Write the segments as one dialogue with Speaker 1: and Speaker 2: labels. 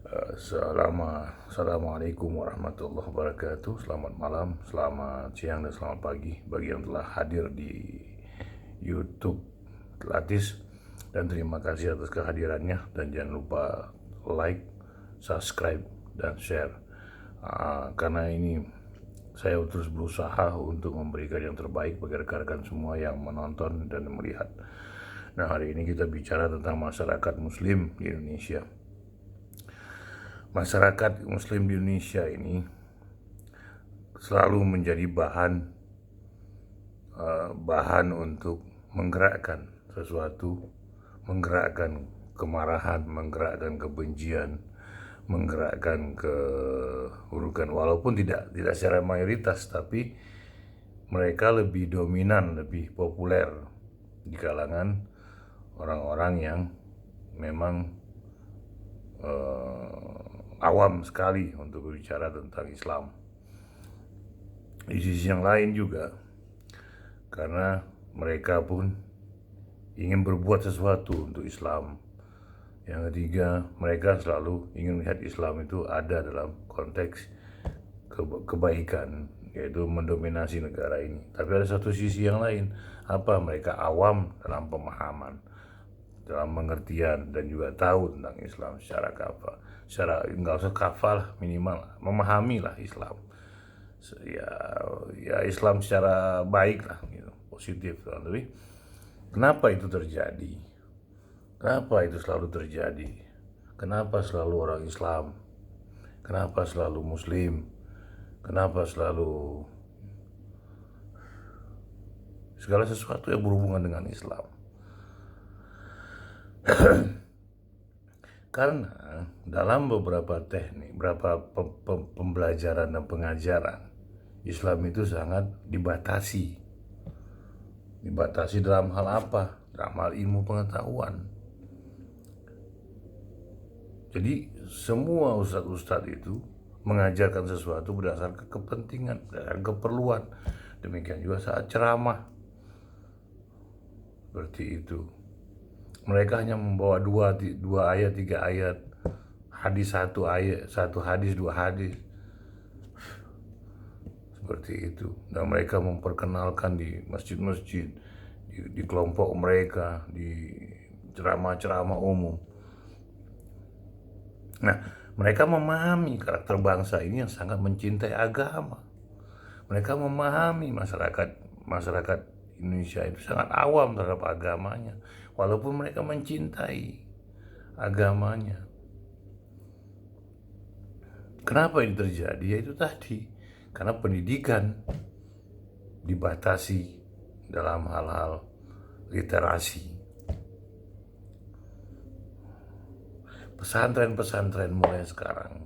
Speaker 1: Assalamualaikum warahmatullahi wabarakatuh. Selamat malam, selamat siang, dan selamat pagi bagi yang telah hadir di YouTube Latis. Dan terima kasih atas kehadirannya. Dan jangan lupa like, subscribe, dan share. Karena ini saya terus berusaha untuk memberikan yang terbaik bagi rekan-rekan semua yang menonton dan melihat. Nah, hari ini kita bicara tentang masyarakat Muslim di Indonesia. Masyarakat Muslim di Indonesia ini selalu menjadi bahan untuk menggerakkan sesuatu, menggerakkan kemarahan, menggerakkan kebencian, menggerakkan keburukan. Walaupun tidak secara mayoritas, tapi mereka lebih dominan, lebih populer di kalangan orang-orang yang memang awam sekali untuk berbicara tentang Islam. Di sisi yang lain juga, karena mereka pun ingin berbuat sesuatu untuk Islam. Yang ketiga, mereka selalu ingin melihat Islam itu ada dalam konteks kebaikan, yaitu mendominasi negara ini. Tapi ada satu sisi yang lain, mereka awam dalam pemahaman, dalam pengertian, dan juga tahu tentang Islam secara kafah. Secara nggak usah kafah lah, minimal memahami lah Islam. Ya Islam secara baik lah, gitu, positif. Tapi kenapa itu terjadi? Kenapa itu selalu terjadi? Kenapa selalu orang Islam? Kenapa selalu Muslim? Kenapa selalu segala sesuatu yang berhubungan dengan Islam? Karena dalam beberapa teknik, beberapa pembelajaran dan pengajaran, Islam itu sangat dibatasi. Dibatasi dalam hal apa? Dalam hal ilmu pengetahuan. Jadi semua ustadz-ustadz itu mengajarkan sesuatu berdasarkan kepentingan, berdasarkan keperluan. Demikian juga saat ceramah. Seperti itu. Mereka hanya membawa dua ayat, tiga ayat, hadis satu ayat, satu hadis, dua hadis. Seperti itu. Dan mereka memperkenalkan di masjid-masjid, di kelompok mereka, di ceramah-ceramah umum. Nah, mereka memahami karakter bangsa ini yang sangat mencintai agama. Mereka memahami masyarakat Indonesia itu sangat awam terhadap agamanya, walaupun mereka mencintai agamanya. Kenapa ini terjadi? Ya itu tadi, karena pendidikan dibatasi dalam hal-hal literasi. Pesantren-pesantren mulai sekarang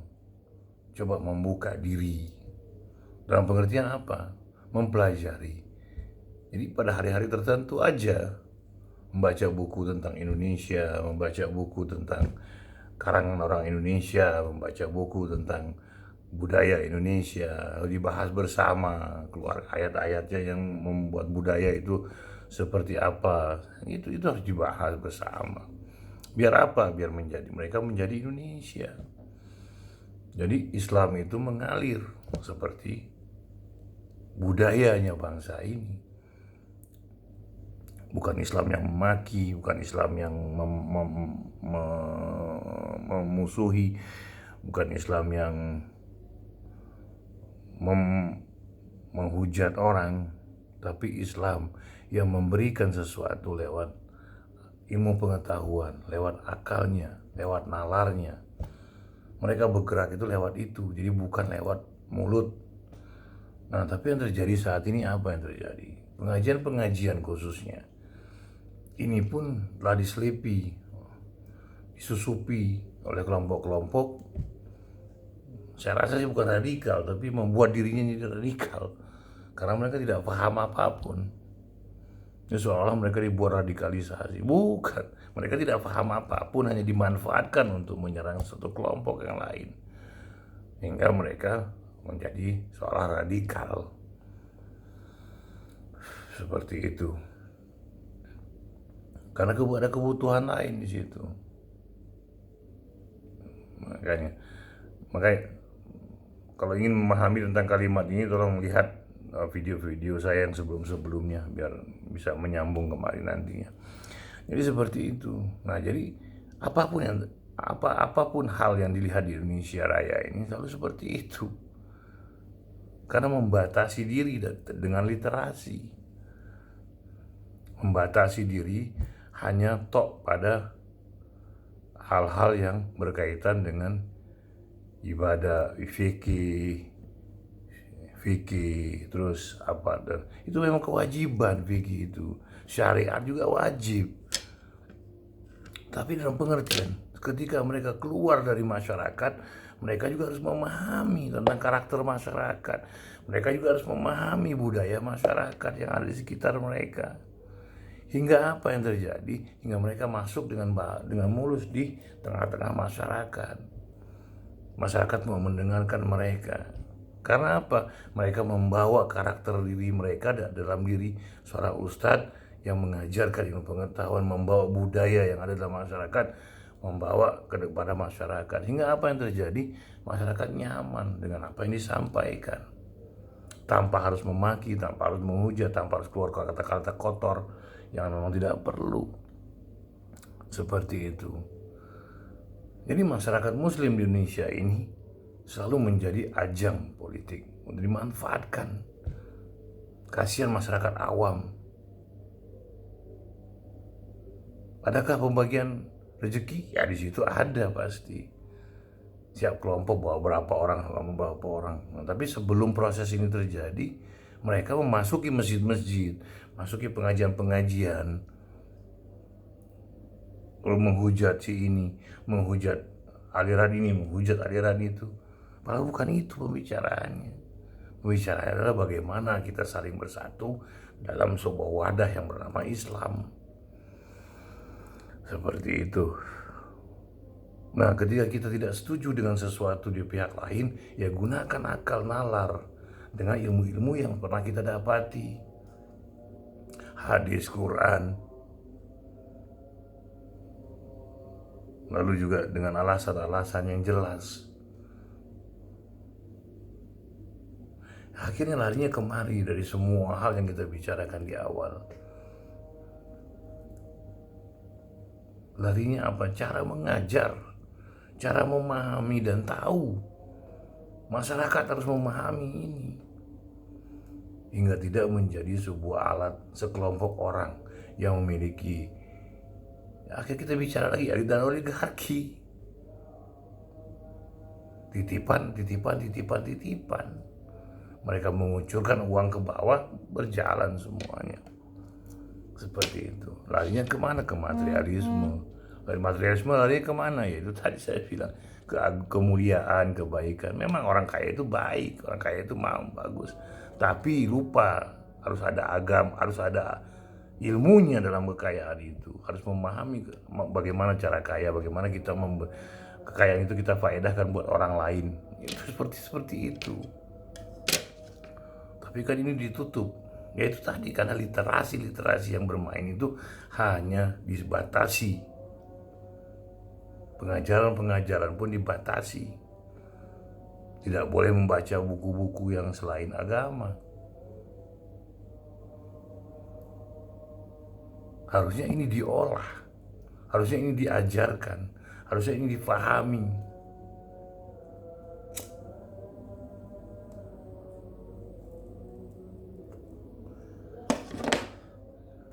Speaker 1: coba membuka diri dalam pengertian apa? Mempelajari. Jadi pada hari-hari tertentu aja membaca buku tentang Indonesia, membaca buku tentang karangan orang Indonesia, membaca buku tentang budaya Indonesia, dibahas bersama, keluar ayat-ayatnya yang membuat budaya itu seperti apa. Itu harus dibahas bersama. Biar apa? Biar mereka menjadi Indonesia. Jadi Islam itu mengalir seperti budayanya bangsa ini. Bukan Islam yang memaki, bukan Islam yang memusuhi, bukan Islam yang menghujat orang, tapi Islam yang memberikan sesuatu lewat ilmu pengetahuan, lewat akalnya, lewat nalarnya. Mereka bergerak itu lewat itu, jadi bukan lewat mulut. Nah, tapi yang terjadi saat ini apa yang terjadi? Pengajian-pengajian khususnya ini pun telah diselipi, disusupi oleh kelompok-kelompok. Saya rasa sih bukan radikal, tapi membuat dirinya jadi radikal, karena mereka tidak paham apapun. Ini seolah-olah mereka dibuat radikalisasi. Bukan, mereka tidak paham apapun, hanya dimanfaatkan untuk menyerang satu kelompok yang lain, hingga mereka menjadi seolah radikal. Seperti itu. Karena ada kebutuhan lain di situ. menyampaikannya. Makanya kalau ingin memahami tentang kalimat ini, tolong lihat video-video saya yang sebelum-sebelumnya biar bisa menyambung kemarin nantinya. Jadi seperti itu. Nah, jadi apapun hal yang dilihat di Indonesia Raya ini selalu seperti itu. Karena membatasi diri dengan literasi. Membatasi diri hanya tok pada hal-hal yang berkaitan dengan ibadah, fikih, terus apa, dan itu memang kewajiban. Fikih itu syariat juga wajib, tapi dalam pengertian ketika mereka keluar dari masyarakat, mereka juga harus memahami tentang karakter masyarakat, mereka juga harus memahami budaya masyarakat yang ada di sekitar mereka. Hingga apa yang terjadi? Hingga mereka masuk dengan mulus di tengah-tengah masyarakat. Masyarakat mau mendengarkan mereka. Karena apa? Mereka membawa karakter diri mereka dalam diri seorang ustadz yang mengajarkan ilmu pengetahuan, membawa budaya yang ada dalam masyarakat, membawa kepada masyarakat. Hingga apa yang terjadi? Masyarakat nyaman dengan apa yang disampaikan. Tanpa harus memaki, tanpa harus menghujat, tanpa harus keluar kata-kata kotor yang memang tidak perlu. Seperti itu. Jadi masyarakat muslim di Indonesia ini selalu menjadi ajang politik untuk dimanfaatkan. Kasihan masyarakat awam. Adakah pembagian rezeki? Ya di situ ada pasti. Siap kelompok bawa berapa orang, membawa berapa orang. Nah, tapi sebelum proses ini terjadi, mereka memasuki masjid-masjid, masuki pengajian-pengajian, lalu menghujat si ini, menghujat aliran ini, menghujat aliran itu. Padahal bukan itu pembicaraannya. Pembicaraannya adalah bagaimana kita saling bersatu dalam sebuah wadah yang bernama Islam. Seperti itu. Nah, ketika kita tidak setuju dengan sesuatu di pihak lain, ya gunakan akal nalar dengan ilmu-ilmu yang pernah kita dapati. Hadis, Quran, lalu juga dengan alasan-alasan yang jelas. Akhirnya larinya kemari dari semua hal yang kita bicarakan di awal. Larinya apa? Cara mengajar, cara memahami dan tahu. Masyarakat harus memahami ini. Hingga tidak menjadi sebuah alat sekelompok orang yang memiliki. Akhirnya kita bicara lagi dan oligarki. Titipan. Mereka mengucurkan uang ke bawah, berjalan semuanya. Seperti itu. Larinya kemana? Ke materialisme. Dari materialisme larinya kemana? Ya itu tadi saya bilang, ke kemuliaan, kebaikan. Memang orang kaya itu baik, orang kaya itu mau bagus. Tapi lupa harus ada agama, harus ada ilmunya dalam kekayaan itu. Harus memahami bagaimana cara kaya, bagaimana kita kekayaan itu kita faedahkan buat orang lain. Itu seperti itu. Tapi kan ini ditutup. Ya itu tadi, karena literasi yang bermain itu hanya dibatasi. Pengajaran pun dibatasi. Tidak boleh membaca buku-buku yang selain agama. Harusnya ini diolah. Harusnya ini diajarkan. Harusnya ini difahami.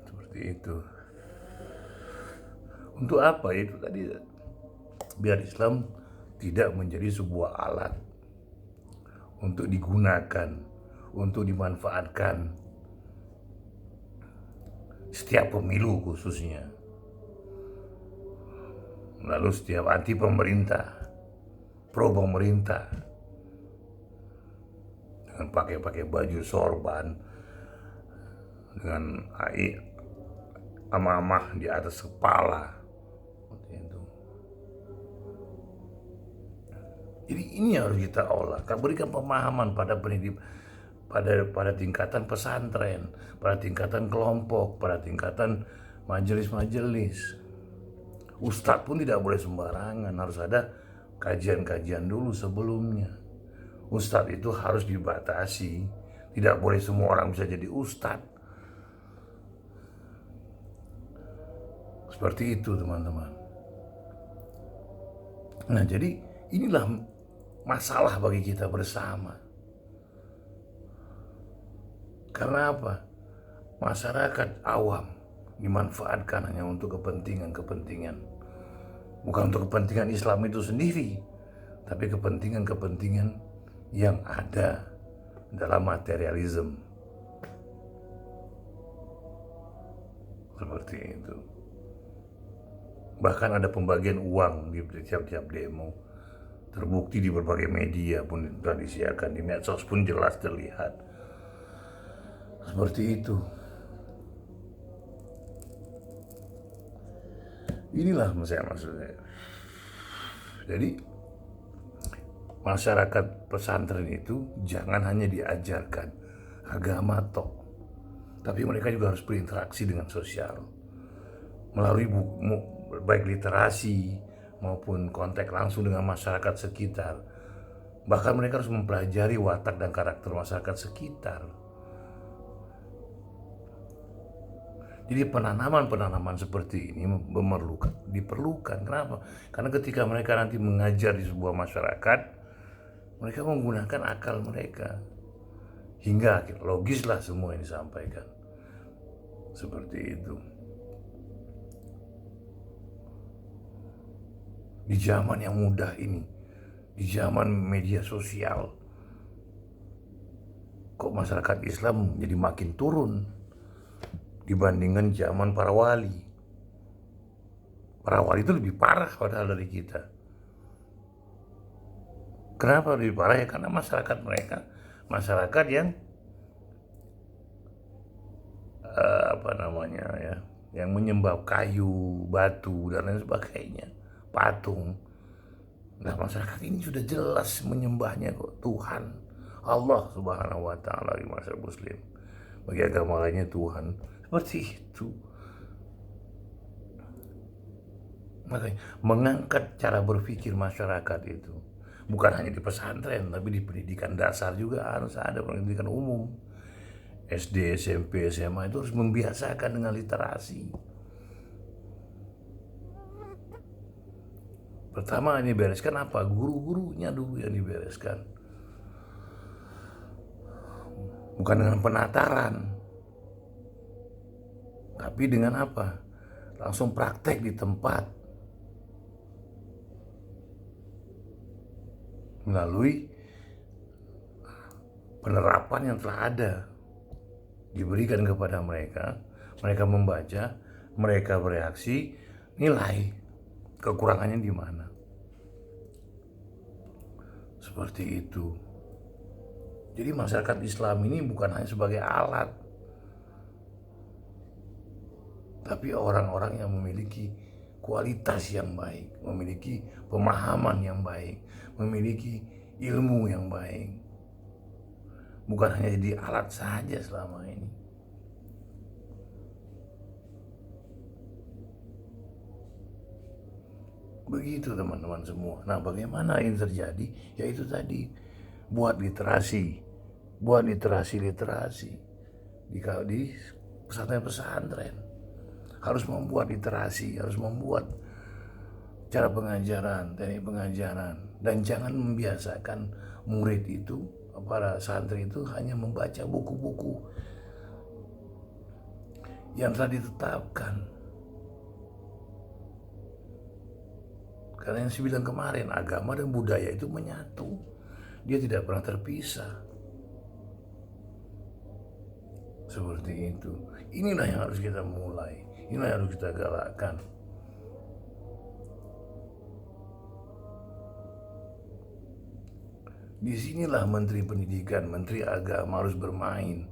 Speaker 1: Seperti itu. Untuk apa itu tadi? Biar Islam tidak menjadi sebuah alat untuk digunakan, untuk dimanfaatkan setiap pemilu khususnya. Lalu setiap anti pemerintah, pro pemerintah, dengan pakai baju sorban, dengan amamah di atas kepala. Jadi ini harus kita olah, berikan pemahaman pada pendidik, pada tingkatan pesantren, pada tingkatan kelompok, pada tingkatan majelis-majelis. Ustadz pun tidak boleh sembarangan, harus ada kajian-kajian dulu sebelumnya. Ustadz itu harus dibatasi, tidak boleh semua orang bisa jadi ustadz. Seperti itu teman-teman. Nah jadi inilah masalah bagi kita bersama. Karena apa? Masyarakat awam dimanfaatkan hanya untuk kepentingan-kepentingan. Bukan untuk kepentingan Islam itu sendiri, tapi kepentingan-kepentingan yang ada dalam materialisme. Seperti itu. Bahkan ada pembagian uang di tiap-tiap demo. Terbukti di berbagai media pun telah disiarkan, di medsos pun jelas terlihat. Seperti itu. Inilah maksudnya. Jadi masyarakat pesantren itu jangan hanya diajarkan agama tok, tapi mereka juga harus berinteraksi dengan sosial melalui baik literasi maupun kontak langsung dengan masyarakat sekitar. Bahkan mereka harus mempelajari watak dan karakter masyarakat sekitar. Jadi penanaman seperti ini diperlukan. Kenapa? Karena ketika mereka nanti mengajar di sebuah masyarakat, mereka menggunakan akal mereka. Hingga logislah semua yang disampaikan. Seperti itu. Di zaman yang mudah ini, di zaman media sosial, kok masyarakat Islam jadi makin turun dibandingkan zaman para wali. Para wali itu lebih parah padahal dari kita. Kenapa lebih parah? Ya karena masyarakat mereka, masyarakat yang yang menyembah kayu, batu dan lain sebagainya, patung. Nah masyarakat ini sudah jelas menyembahnya kok Tuhan Allah Subhanahu wa Ta'ala di masyarakat Muslim. Bagi agama lainnya Tuhan. Seperti itu. Makanya mengangkat cara berpikir masyarakat itu bukan hanya di pesantren, tapi di pendidikan dasar juga harus ada, pendidikan umum. SD, SMP, SMA itu harus membiasakan dengan literasi. Pertama ini bereskan apa? Guru-gurunya dulu yang dibereskan. Bukan dengan penataran, tapi dengan apa? Langsung praktek di tempat. Melalui penerapan yang telah ada. Diberikan kepada mereka. Mereka membaca, mereka bereaksi, nilai kekurangannya di mana. Seperti itu. Jadi masyarakat Islam ini bukan hanya sebagai alat, tapi orang-orang yang memiliki kualitas yang baik, memiliki pemahaman yang baik, memiliki ilmu yang baik. Bukan hanya jadi alat saja selama ini. Begitu teman-teman semua. Nah bagaimana ini terjadi? Ya itu tadi, buat literasi di pesantren-pesantren. Harus membuat literasi, harus membuat cara pengajaran, teknik pengajaran. Dan jangan membiasakan murid itu, para santri itu hanya membaca buku-buku yang telah ditetapkan. Karena yang saya bilang kemarin, agama dan budaya itu menyatu. Dia tidak pernah terpisah. Seperti itu. Inilah yang harus kita mulai. Inilah yang harus kita galakkan. Disinilah Menteri Pendidikan, Menteri Agama harus bermain.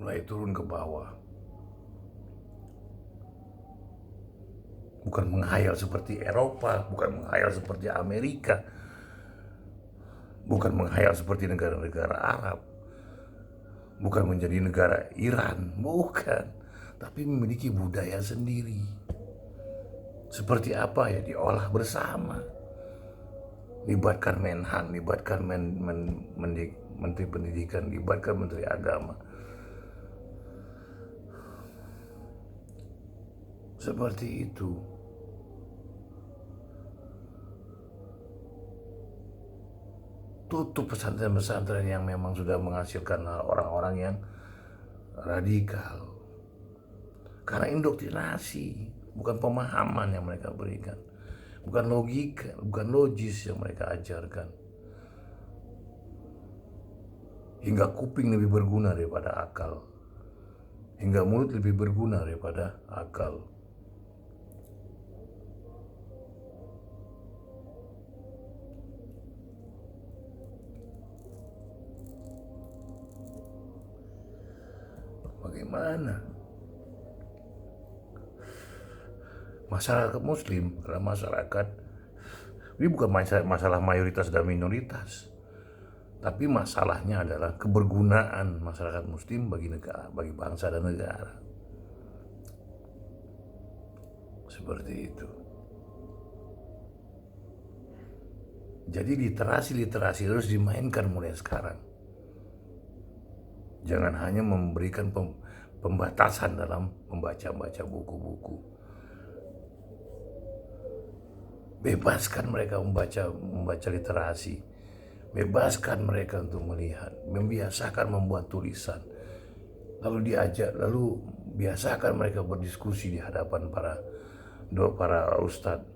Speaker 1: Mulai turun ke bawah. Bukan menghayal seperti Eropa, bukan menghayal seperti Amerika, bukan menghayal seperti negara-negara Arab, bukan menjadi negara Iran, bukan, tapi memiliki budaya sendiri. Seperti apa ya, diolah bersama. Libatkan Menhan, libatkan Menteri Pendidikan, libatkan Menteri Agama. Seperti itu. Tutup pesantren-pesantren yang memang sudah menghasilkan orang-orang yang radikal. Karena indoktrinasi, bukan pemahaman yang mereka berikan. Bukan logika, bukan logis yang mereka ajarkan. Hingga kuping lebih berguna daripada akal. Hingga mulut lebih berguna daripada akal. Bagaimana? Masyarakat Muslim adalah masyarakat, ini bukan masalah mayoritas dan minoritas, tapi masalahnya adalah kebergunaan masyarakat Muslim bagi negara, bagi bangsa dan negara. Seperti itu. Jadi literasi harus dimainkan mulai sekarang. Jangan hanya memberikan pembatasan dalam membaca buku-buku. Bebaskan mereka membaca literasi. Bebaskan mereka untuk melihat, membiasakan membuat tulisan. Lalu biasakan mereka berdiskusi di hadapan para ustadz.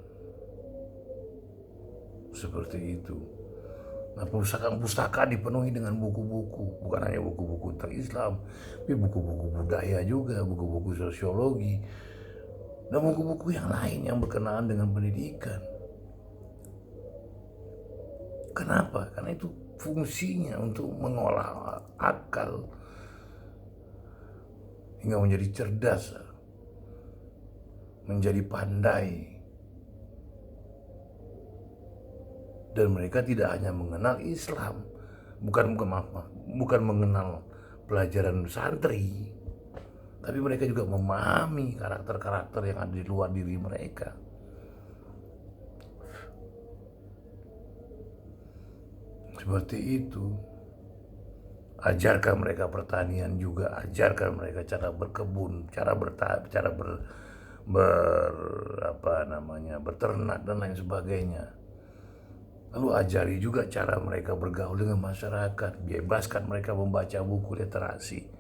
Speaker 1: Seperti itu. Nah, pustaka dipenuhi dengan buku-buku, bukan hanya buku-buku tentang Islam, tapi buku-buku budaya juga, buku-buku sosiologi, dan buku-buku yang lain yang berkenaan dengan pendidikan. Kenapa? Karena itu fungsinya untuk mengolah akal hingga menjadi cerdas, menjadi pandai. Dan mereka tidak hanya mengenal Islam, bukan mengenal pelajaran santri, tapi mereka juga memahami karakter-karakter yang ada di luar diri mereka. Seperti itu. Ajarkan mereka pertanian juga, ajarkan mereka cara berkebun, cara berternak dan lain sebagainya. Lalu ajari juga cara mereka bergaul dengan masyarakat, bebaskan mereka membaca buku literasi.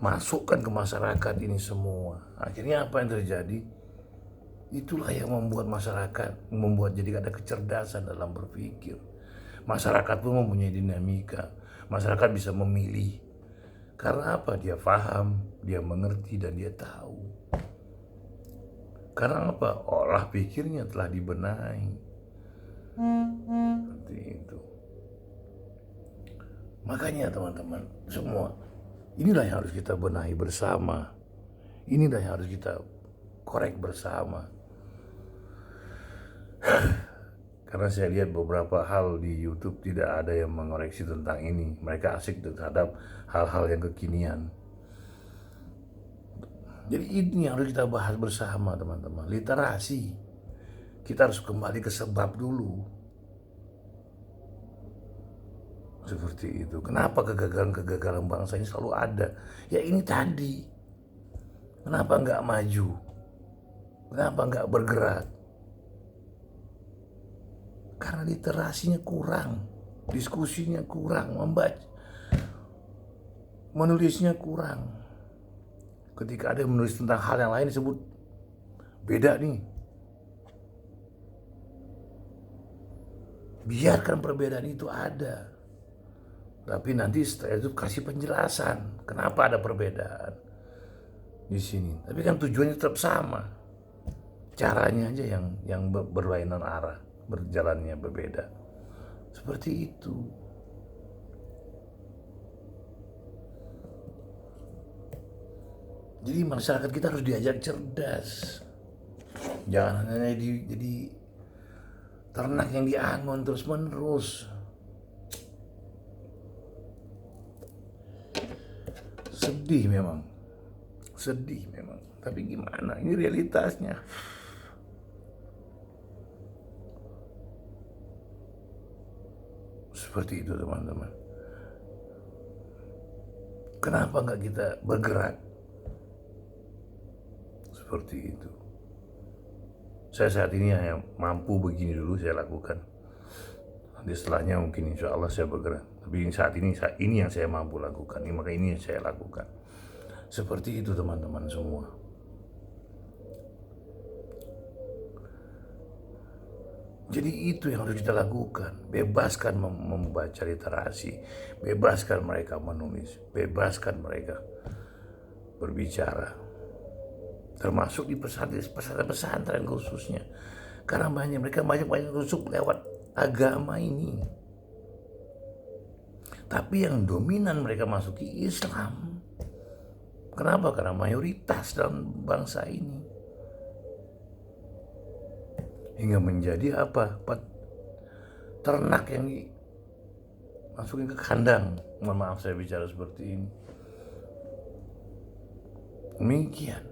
Speaker 1: Masukkan ke masyarakat ini semua. Akhirnya apa yang terjadi? Itulah yang membuat jadi ada kecerdasan dalam berpikir. Masyarakat pun mempunyai dinamika. Masyarakat bisa memilih. Karena apa? Dia paham, dia mengerti, dan dia tahu. Karena apa? Olah pikirnya telah dibenahi. Seperti itu. Makanya teman-teman semua, inilah yang harus kita benahi bersama. Inilah yang harus kita korek bersama. Karena saya lihat beberapa hal di YouTube tidak ada yang mengoreksi tentang ini. Mereka asik terhadap hal-hal yang kekinian. Jadi ini yang harus kita bahas bersama teman-teman. Literasi. Kita harus kembali ke sebab dulu. Seperti itu. Kenapa kegagalan bangsa ini selalu ada? Ya ini tadi. Kenapa nggak maju? Kenapa nggak bergerak? Karena literasinya kurang, diskusinya kurang, menulisnya kurang. Ketika ada yang menulis tentang hal yang lain disebut beda nih. Biarkan perbedaan itu ada. Tapi nanti setelah itu kasih penjelasan kenapa ada perbedaan di sini. Tapi kan tujuannya tetap sama. Caranya aja yang berlainan arah, berjalannya berbeda. Seperti itu. Jadi masyarakat kita harus diajak cerdas. Jangan hanya jadi ternak yang diangon terus-menerus. Sedih memang. Tapi gimana? Ini realitasnya. Seperti itu teman-teman. Kenapa nggak kita bergerak seperti itu? Saya saat ini hanya mampu begini dulu saya lakukan. Nanti setelahnya mungkin insya Allah saya bergerak. Tapi saat ini yang saya mampu lakukan. Maka ini yang saya lakukan. Seperti itu teman-teman semua. Jadi itu yang harus kita lakukan. Bebaskan membaca literasi. Bebaskan mereka menulis. Bebaskan mereka berbicara. Termasuk di pesantren khususnya. Karena mereka banyak rusuk lewat agama ini. Tapi yang dominan mereka masuki Islam. Kenapa? Karena mayoritas dalam bangsa ini. Hingga menjadi apa? Ternak yang masukin ke kandang. Mohon maaf saya bicara seperti ini. Demikian.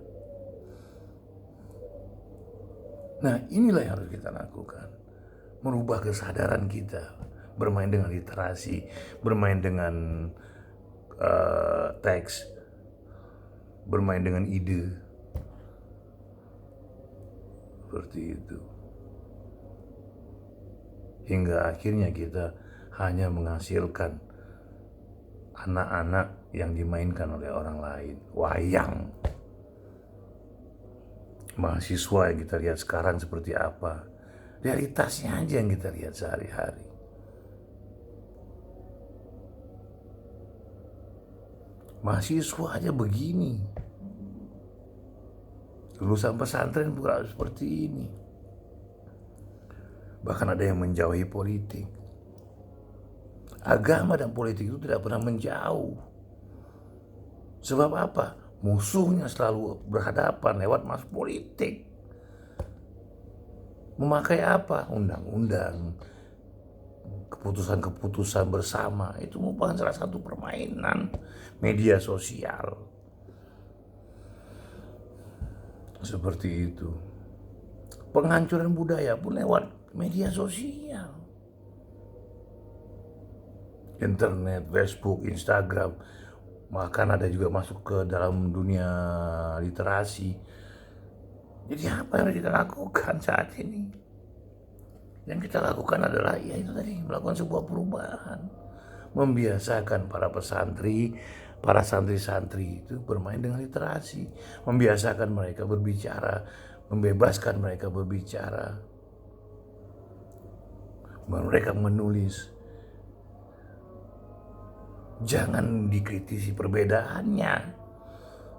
Speaker 1: Nah, inilah yang harus kita lakukan. Merubah kesadaran kita. Bermain dengan literasi. Bermain dengan teks. Bermain dengan ide. Seperti itu. Hingga akhirnya kita hanya menghasilkan anak-anak yang dimainkan oleh orang lain. Wayang. Mahasiswa yang kita lihat sekarang seperti apa. Realitasnya aja yang kita lihat sehari-hari. Mahasiswa aja begini. Lulusan pesantren bukan seperti ini. Bahkan ada yang menjauhi politik. Agama dan politik itu tidak pernah menjauh. Sebab apa? Musuhnya selalu berhadapan lewat mas politik. Memakai apa? Undang-undang. Keputusan-keputusan bersama. Itu merupakan salah satu permainan media sosial. Seperti itu. Penghancuran budaya pun lewat media sosial. Internet, Facebook, Instagram. Bahkan ada juga masuk ke dalam dunia literasi. Jadi apa yang harus kita lakukan saat ini? Yang kita lakukan adalah ya itu tadi, melakukan sebuah perubahan. Membiasakan para pesantri, para santri-santri itu bermain dengan literasi. Membiasakan mereka berbicara, membebaskan mereka berbicara. Mereka menulis. Jangan dikritisi perbedaannya.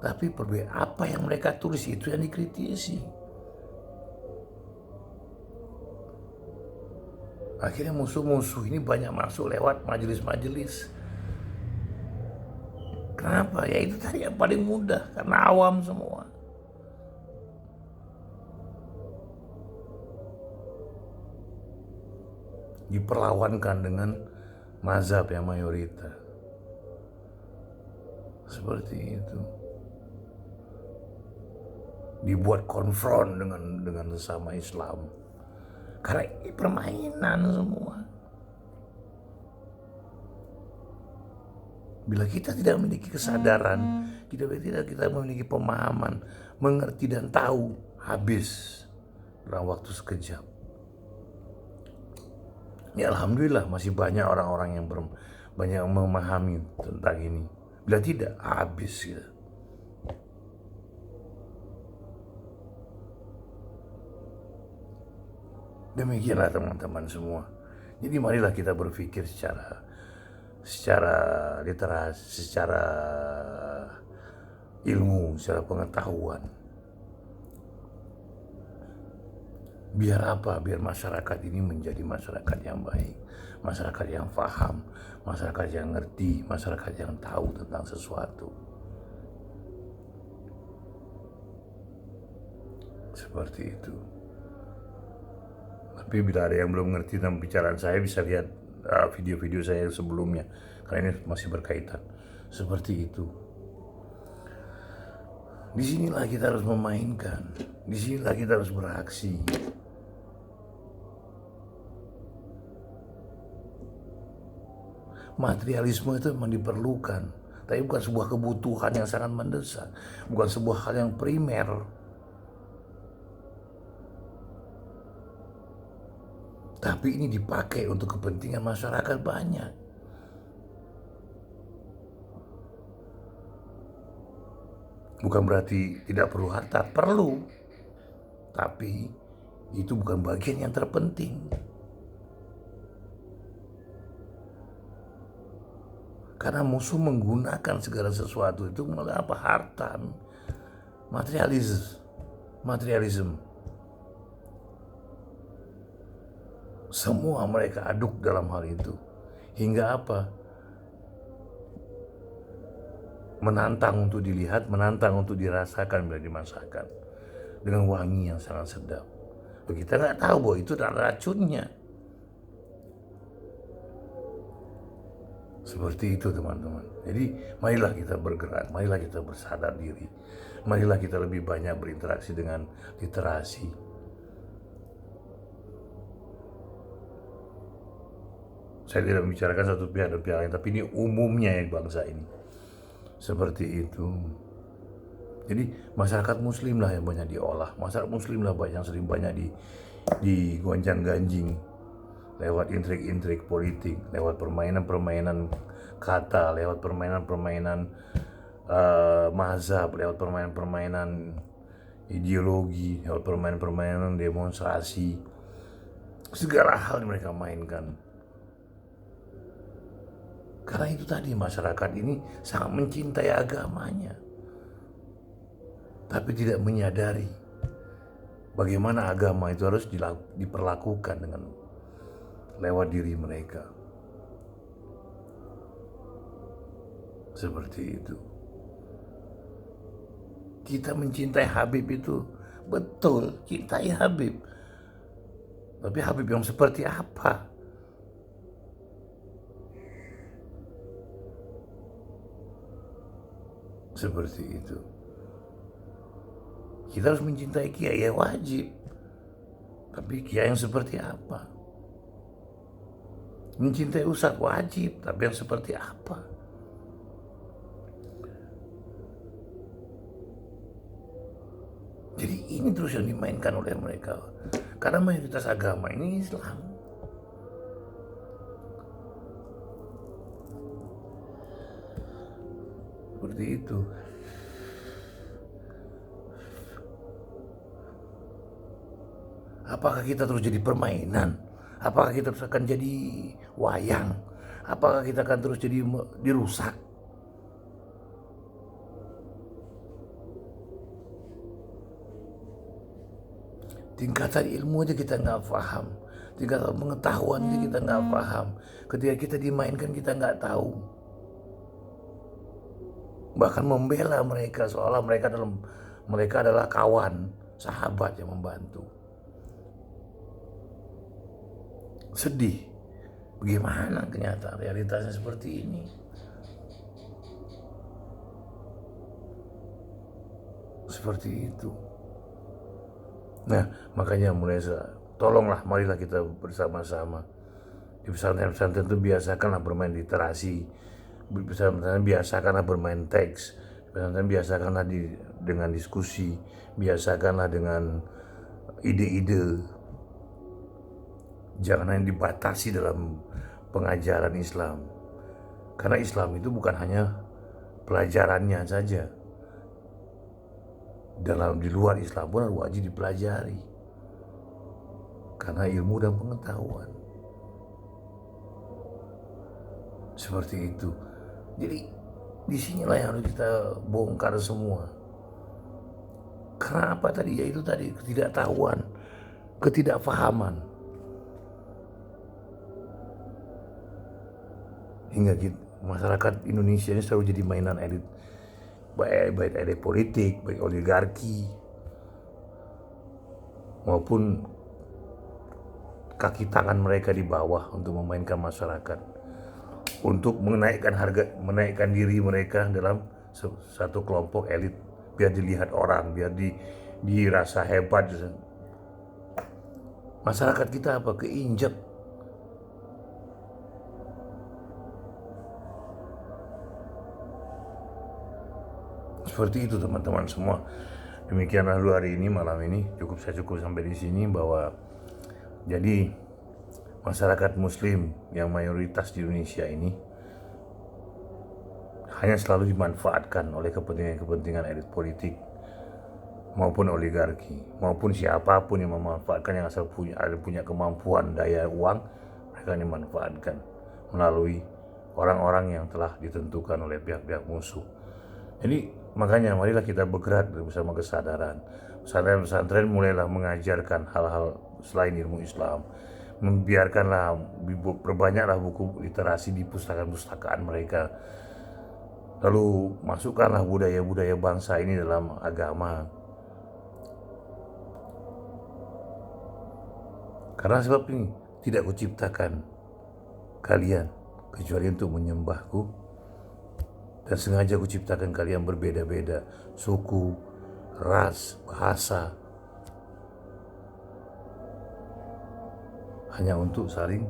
Speaker 1: Tapi apa yang mereka tulis itu yang dikritisi. Akhirnya musuh-musuh ini banyak masuk lewat majelis-majelis. Kenapa? Ya itu tadi yang paling mudah. Karena awam semua. Diperlawankan dengan mazhab yang mayoritas. Seperti itu. Dibuat konfront dengan sesama Islam. Karena ini permainan semua. Bila kita tidak memiliki kesadaran, kita memiliki pemahaman, mengerti dan tahu, habis dalam waktu sekejap. Ya alhamdulillah masih banyak orang-orang yang banyak memahami tentang ini. Bila tidak, habis gitu. Demikianlah teman-teman semua. Jadi marilah kita berpikir secara literasi, secara ilmu, secara pengetahuan. Biar apa? Biar masyarakat ini menjadi masyarakat yang baik, masyarakat yang paham, masyarakat yang ngerti, masyarakat yang tahu tentang sesuatu. Seperti itu. Tapi bila ada yang belum ngerti tentang pembicaraan saya, bisa lihat video-video saya sebelumnya, karena ini masih berkaitan. Seperti itu. Disinilah kita harus memainkan. Disinilah kita harus beraksi. Materialisme itu memang diperlukan, tapi bukan sebuah kebutuhan yang sangat mendesak, bukan sebuah hal yang primer. Tapi ini dipakai untuk kepentingan masyarakat banyak. Bukan berarti tidak perlu harta, perlu. Tapi itu bukan bagian yang terpenting. Karena musuh menggunakan segala sesuatu itu melalui apa? Harta, materialisme. Semua mereka aduk dalam hal itu. Hingga apa? Menantang untuk dilihat, menantang untuk dirasakan bila dimasakan. Dengan wangi yang sangat sedap. Kita nggak tahu bahwa itu adalah racunnya. Seperti itu teman-teman. Jadi marilah kita bergerak, marilah kita bersadar diri. Marilah kita lebih banyak berinteraksi dengan literasi. Saya tidak membicarakan satu pihak dan pihak lain, tapi ini umumnya ya bangsa ini. Seperti itu. Jadi masyarakat muslim lah yang banyak diolah. Masyarakat muslim lah yang sering banyak digonjang-ganjing. Lewat intrik-intrik politik, lewat permainan-permainan kata, lewat permainan-permainan mazhab, lewat permainan-permainan ideologi, lewat permainan-permainan demonstrasi. Segala hal yang mereka mainkan. Karena itu tadi, masyarakat ini sangat mencintai agamanya, tapi tidak menyadari bagaimana agama itu harus diperlakukan dengan lewat diri mereka. Seperti itu. Kita mencintai Habib itu betul, cintai Habib. Tapi Habib yang seperti apa? Seperti itu. Kita harus mencintai kiai, ya wajib. Tapi kiai yang seperti apa? Mencintai ustadz wajib, tapi yang seperti apa? Jadi ini terus yang dimainkan oleh mereka. Karena mayoritas agama ini Islam. Seperti itu. Apakah kita terus jadi permainan? Apakah kita terus akan jadi wayang? Apakah kita akan terus jadi dirusak? Tingkatan ilmu aja kita nggak paham. Tingkatan pengetahuan aja kita nggak paham. Ketika kita dimainkan kita nggak tahu. Bahkan membela mereka seolah mereka adalah kawan, sahabat yang membantu. Sedih. Bagaimana kenyataan realitasnya seperti ini? Seperti itu. Nah, makanya tolonglah, marilah kita bersama-sama. Di pesantren-pesantren itu biasakanlah bermain literasi. Di pesantren biasakanlah bermain teks. Di pesantren biasakanlah dengan diskusi. Biasakanlah dengan ide-ide. Jangan hanya dibatasi dalam pengajaran Islam. Karena Islam itu bukan hanya pelajarannya saja. Di luar Islam pun wajib dipelajari. Karena ilmu dan pengetahuan. Seperti itu. Jadi disinilah yang harus kita bongkar semua. Karena apa tadi? Yaitu tadi ketidaktahuan, ketidakfahaman. Hingga masyarakat Indonesia ini selalu jadi mainan elit, baik elit politik, baik oligarki, maupun kaki tangan mereka di bawah untuk memainkan masyarakat, untuk menaikkan diri mereka dalam satu kelompok elit, biar dilihat orang, biar dirasa hebat. Masyarakat kita apa? Keinjak. Seperti itu teman-teman semua. Demikianlah dulu hari ini, malam ini saya cukup sampai di sini, bahwa jadi masyarakat muslim yang mayoritas di Indonesia ini hanya selalu dimanfaatkan oleh kepentingan elit politik maupun oligarki, maupun siapapun yang memanfaatkan, yang asal punya kemampuan daya uang, mereka dimanfaatkan melalui orang-orang yang telah ditentukan oleh pihak-pihak musuh. Jadi makanya marilah kita bergerak bersama kesadaran. Pesantren mulailah mengajarkan hal-hal selain ilmu Islam. Membiarkanlah, perbanyaklah buku literasi di pustakaan mereka. Lalu masukkanlah budaya-budaya bangsa ini dalam agama. Karena sebab ini tidak kuciptakan kalian kecuali untuk menyembahku, dan sengaja kuciptakan kalian berbeda-beda suku, ras, bahasa, hanya untuk saling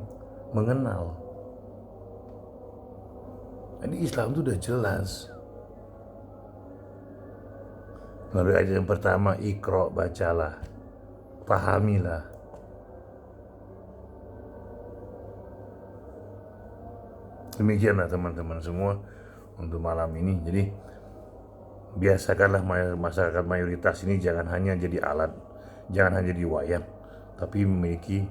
Speaker 1: mengenal. Ini Islam itu udah jelas. Melalui ayat yang pertama, Iqra, bacalah, pahamilah. Demikianlah teman-teman semua untuk malam ini. Jadi biasakanlah masyarakat mayoritas ini jangan hanya jadi alat, jangan hanya jadi wayang, tapi memiliki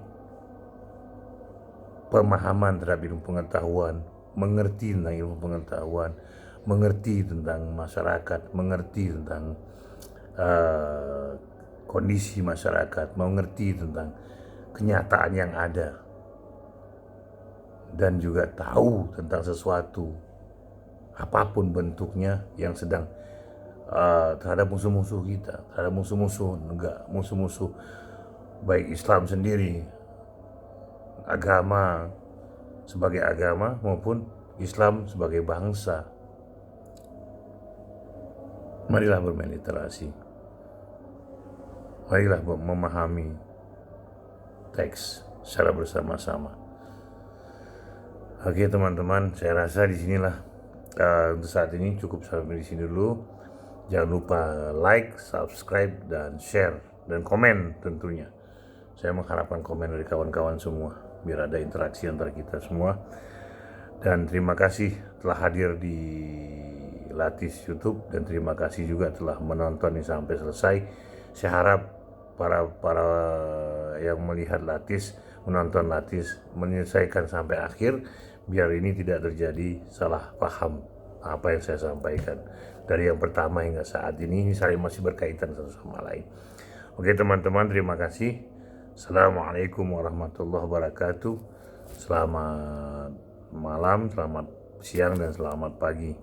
Speaker 1: pemahaman terhadap ilmu pengetahuan, mengerti tentang ilmu pengetahuan, mengerti tentang masyarakat, mengerti tentang kondisi masyarakat, mengerti tentang kenyataan yang ada, dan juga tahu tentang sesuatu apapun bentuknya yang sedang terhadap musuh-musuh kita, terhadap musuh-musuh baik Islam sendiri, agama sebagai agama, maupun Islam sebagai bangsa. Marilah bermain literasi, marilah memahami teks secara bersama-sama. Oke teman-teman, saya rasa di sinilah untuk saat ini cukup sampai di sini dulu. Jangan lupa like, subscribe, dan share, dan komen tentunya. Saya mengharapkan komen dari kawan-kawan semua, biar ada interaksi antara kita semua. Dan terima kasih telah hadir di Latis YouTube, dan terima kasih juga telah menonton ini sampai selesai. Saya harap para yang melihat Latis, menonton Latis, menyelesaikan sampai akhir, biar ini tidak terjadi salah paham apa yang saya sampaikan dari yang pertama hingga saat ini saling masih berkaitan satu sama lain. Oke teman-teman, terima kasih. Assalamualaikum warahmatullahi wabarakatuh. Selamat malam, selamat siang, dan selamat pagi.